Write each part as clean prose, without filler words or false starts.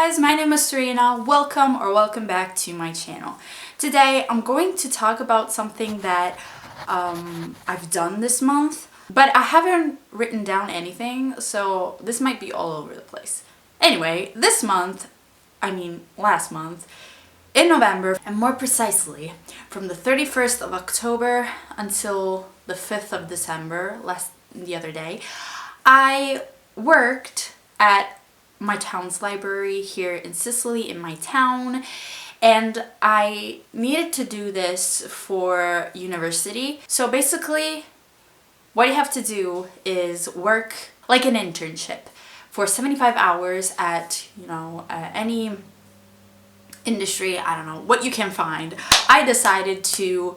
guys, my name is Serena. Welcome back to my channel. Today I'm going to talk about something that I've done this month, but I haven't written down anything, so this might be all over the place. Anyway, last month, in November, and more precisely from the 31st of October until the 5th of December, the other day, I worked at my town's library here in Sicily, in my town, and I needed to do this for university. So basically, what you have to do is work like an internship for 75 hours at, any industry, I don't know, what you can find. I decided to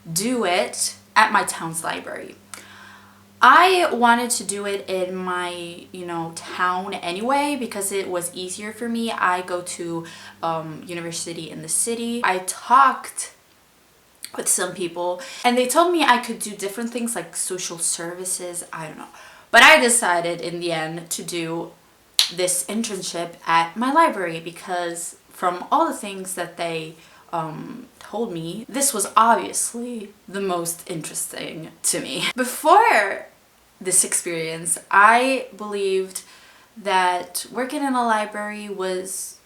do it at my town's library. I wanted to do it in my, town anyway because it was easier for me. I go to university in the city. I talked with some people and they told me I could do different things like social services, I don't know. But I decided in the end to do this internship at my library because from all the things that they told me, this was obviously the most interesting to me. Before this experience, I believed that working in a library was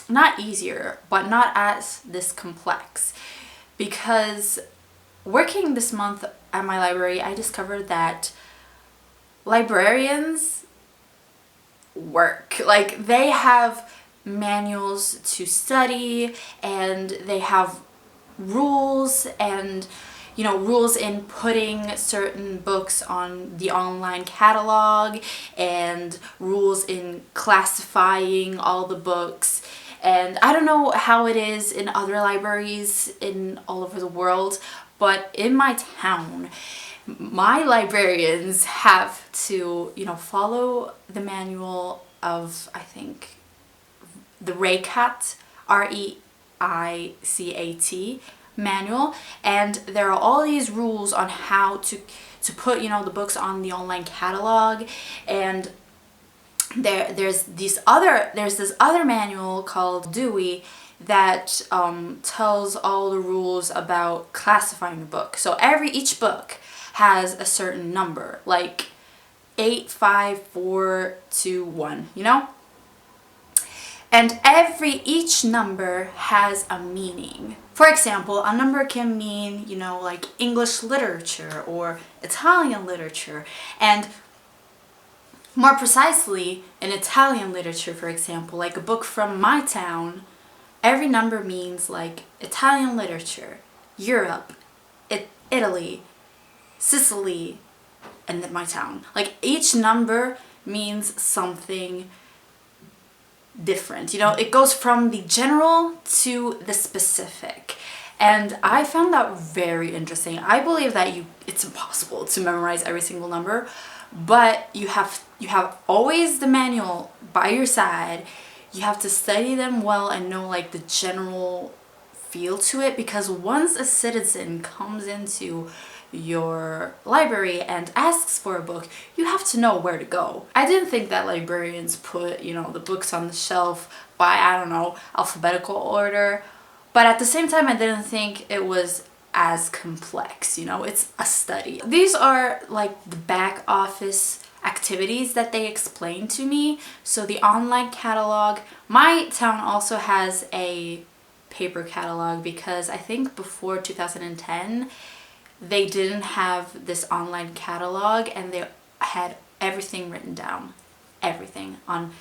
not easier, but not as this complex. Because working this month at my library, I discovered that librarians work. Like, they have manuals to study and they have rules and rules in putting certain books on the online catalog and rules in classifying all the books. And I don't know how it is in other libraries in all over the world, but in my town, my librarians have to, follow the manual of, I think, the REICAT, REICAT manual, and there are all these rules on how to put the books on the online catalog. And there's this other manual called Dewey that tells all the rules about classifying a book. So each book has a certain number, like 8, 5, 4, 2, 1, and each number has a meaning. For example, a number can mean, like English literature or Italian literature. And more precisely, in Italian literature, for example, like a book from my town, every number means like Italian literature, Europe, Italy, Sicily, and then my town. Like, each number means something different. It goes from the general to the specific. And I found that very interesting. I believe that it's impossible to memorize every single number, but you have always the manual by your side. You have to study them well and know like the general feel to it, because once a citizen comes into your library and asks for a book, you have to know where to go. I didn't think that librarians put, the books on the shelf by, I don't know, alphabetical order, but at the same time I didn't think it was as complex. It's a study. These are like the back office activities that they explained to me. So the online catalog, my town also has a paper catalog because I think before 2010 they didn't have this online catalog, and they had everything written down, everything on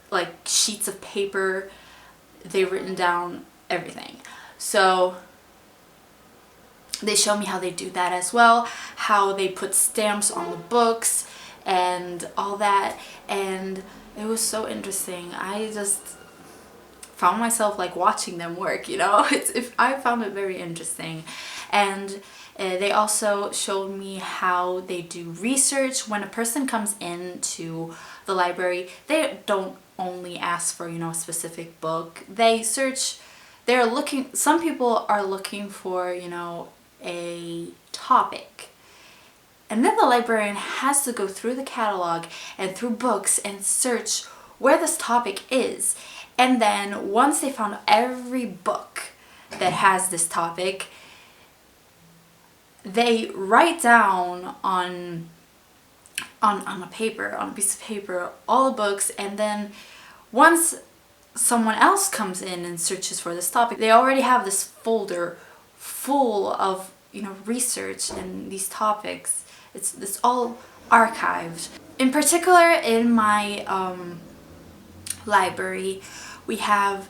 like sheets of paper. They've written down everything. So they show me how they do that as well, how they put stamps on the books and all that, and it was so interesting. I just found myself like watching them work, I found it very interesting. And they also showed me how they do research. When a person comes into the library, they don't only ask for, a specific book. They search, some people are looking for, a topic. And then the librarian has to go through the catalog and through books and search where this topic is. And then once they found every book that has this topic, they write down on a paper, on a piece of paper, all the books, and then once someone else comes in and searches for this topic, they already have this folder full of, you know, research and these topics. It's all archived. In particular, in my library, we have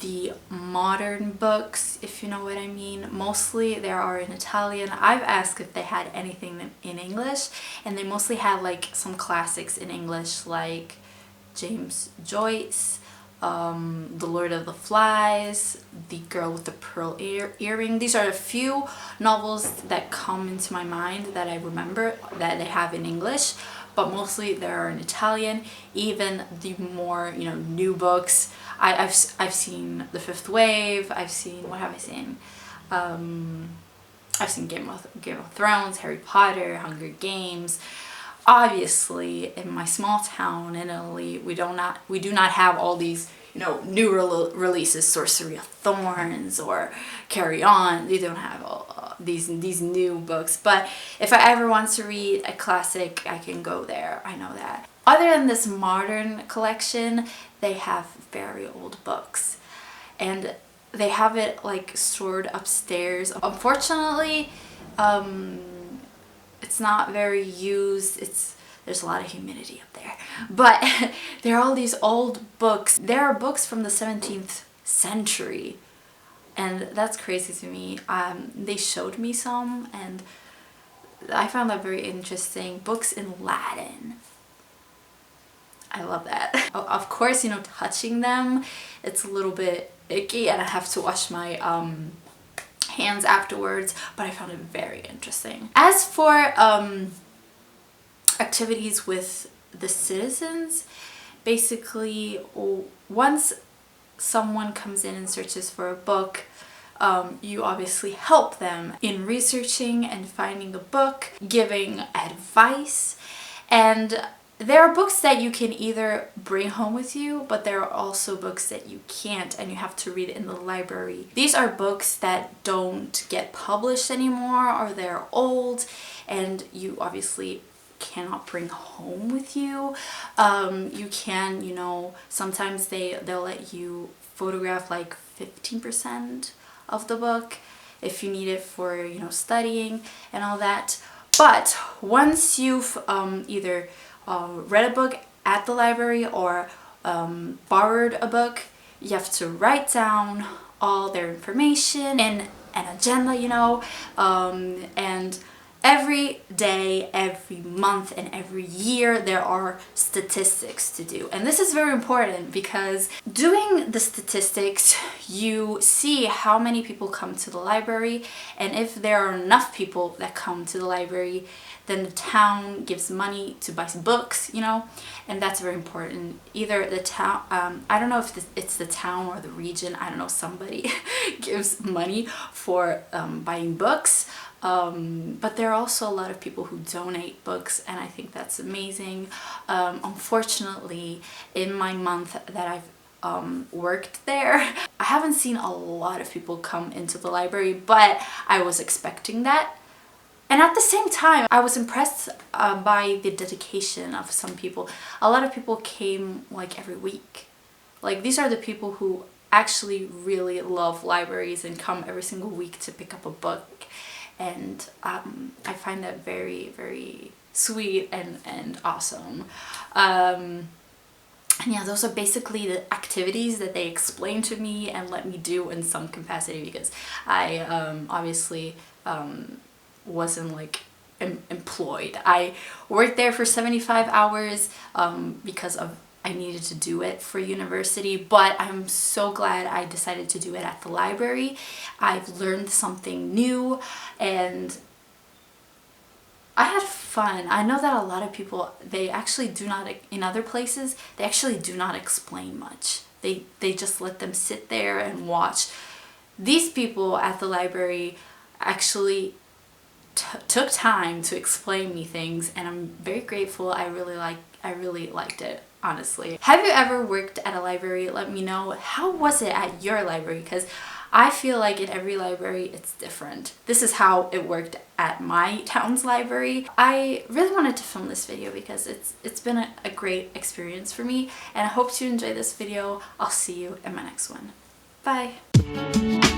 the modern books, if you know what I mean. Mostly they are in Italian. I've asked if they had anything in English, and they mostly had like some classics in English, like James Joyce, The Lord of the Flies, The Girl with the Pearl Earring. These are a few novels that come into my mind that I remember that they have in English, but mostly they are in Italian. Even the more, you know, new books, I've seen The Fifth Wave. I've seen, what have I seen? I've seen Game of Thrones, Harry Potter, Hunger Games. Obviously, in my small town in Italy, we do not have all these, you know, new releases, Sorcery of Thorns or Carry On. They don't have all these new books. But if I ever want to read a classic, I can go there. I know that. Other than this modern collection, they have very old books, and they have it like stored upstairs. Unfortunately, it's not very used. There's a lot of humidity up there, but there are all these old books. There are books from the 17th century, and that's crazy to me. They showed me some, and I found that very interesting. Books in Latin. I love that. Of course, you know, touching them, it's a little bit icky, and I have to wash my hands afterwards, but I found it very interesting. As for activities with the citizens, basically once someone comes in and searches for a book, you obviously help them in researching and finding the book, giving advice, and there are books that you can either bring home with you, but there are also books that you can't, and you have to read in the library. These are books that don't get published anymore, or they're old, and you obviously cannot bring home with you. You can, you know, sometimes they'll let you photograph like 15% of the book if you need it for, you know, studying and all that. But once you've either read a book at the library or borrowed a book, you have to write down all their information in an agenda, you know, and every day, every month, and every year there are statistics to do. And this is very important because doing the statistics, you see how many people come to the library, and if there are enough people that come to the library, then the town gives money to buy some books, you know, and that's very important. Either the town, I don't know if it's the town or the region, I don't know, somebody gives money for buying books. But there are also a lot of people who donate books, and I think that's amazing. Unfortunately, in my month that I've worked there, I haven't seen a lot of people come into the library, but I was expecting that. And at the same time, I was impressed by the dedication of some people. A lot of people came like every week. Like, these are the people who actually really love libraries and come every single week to pick up a book. And I find that very, very sweet and awesome. And yeah, those are basically the activities that they explained to me and let me do in some capacity, because I obviously wasn't like employed. I worked there for 75 hours because I needed to do it for university, but I'm so glad I decided to do it at the library. I've learned something new, and I had fun. I know that a lot of people, they actually do not, in other places, they actually do not explain much. They just let them sit there and watch. These people at the library actually took time to explain me things, and I'm very grateful. I really liked it. honestly. Have you ever worked at a library? Let me know. How was it at your library? Because I feel like in every library it's different. This is how it worked at my town's library. I really wanted to film this video because it's been a great experience for me, and I hope you enjoy this video. I'll see you in my next one. Bye!